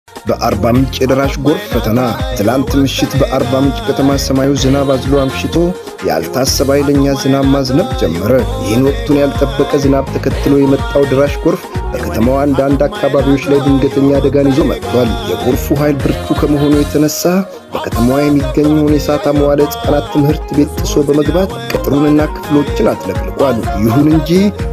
በአርባ ምንጭ የደራሽ ጎርፍ ፈተና። ትላንት ምሽት በአርባ ምንጭ ከተማ ሰማዩ ዝናብ አዝሎ አምሽቶ ያልታሰበ ኃይለኛ ዝናብ ማዝነብ ጀመረ። ይህን ወቅቱን ያልጠበቀ ዝናብ ተከትሎ የመጣው ደራሽ ጎርፍ በከተማዋ አንዳንድ አካባቢዎች ላይ ድንገተኛ አደጋን ይዞ መጥቷል። የጎርፉ ኃይል ብርቱ ከመሆኑ የተነሳ በከተማዋ የሚገኘውን የሳታ መዋዕለ ሕፃናት ትምህርት ቤት ጥሶ በመግባት ቅጥሩንና ክፍሎችን አጥለቅልቋል። ይሁን እንጂ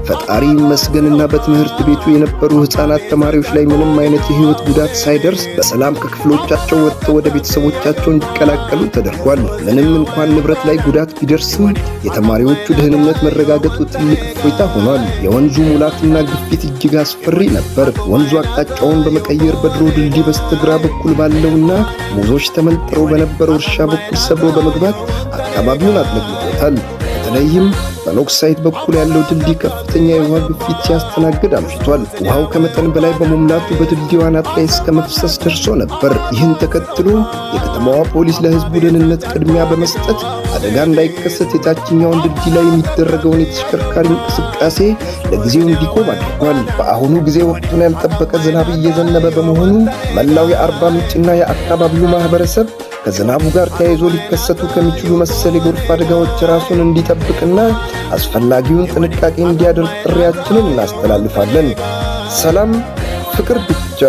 ፈጣሪ ይመስገንና በትምህርት ቤቱ የነበሩ ሕፃናት ተማሪዎች ላይ ምንም አይነት የሕይወት ጉዳት ሳይደርስ በሰላም ከክፍሎቻቸው ወጥተው ወደ ቤተሰቦቻቸው እንዲቀላቀሉ ተደርጓል። ምንም እንኳን ንብረት ላይ ጉዳት ቢደርስም የተማሪዎቹ ደህንነት መረጋገጡ ትልቅ እፎይታ ሆኗል። የወንዙ ሙላትና ግፊት እጅግ አስፈሪ ነበር። ወንዙ አቅጣጫውን በመቀየር በድሮ ድልድይ በስተግራ በኩል ባለውና ሙዞች ተመንጥረው በነበረው እርሻ በኩል ሰብሮ በመግባት አካባቢውን አጥለቅልቆታል። በተለይም በኖክሳይት በኩል ያለው ድልድይ ከፍተኛ የውሃ ግፊት ሲያስተናግድ አምሽቷል። ውሃው ከመጠን በላይ በመሙላቱ በድልድዩ አናት ላይ እስከ መፍሰስ ደርሶ ነበር። ይህን ተከትሎ የከተማዋ ፖሊስ ለሕዝቡ ደህንነት ቅድሚያ በመስጠት አደጋ እንዳይከሰት የታችኛውን ድልድይ ላይ የሚደረገውን የተሽከርካሪ እንቅስቃሴ ለጊዜው እንዲቆም አድርጓል። በአሁኑ ጊዜ ወቅቱን ያልጠበቀ ዝናብ እየዘነበ በመሆኑ መላው የአርባ ምንጭና የአካባቢው ማህበረሰብ ከዝናቡ ጋር ተያይዞ ሊከሰቱ ከሚችሉ መሰል የጎርፍ አደጋዎች ራሱን እንዲጠብቅና አስፈላጊውን ጥንቃቄ እንዲያደርግ ጥሪያችንን እናስተላልፋለን። ሰላም፣ ፍቅር ብቻ።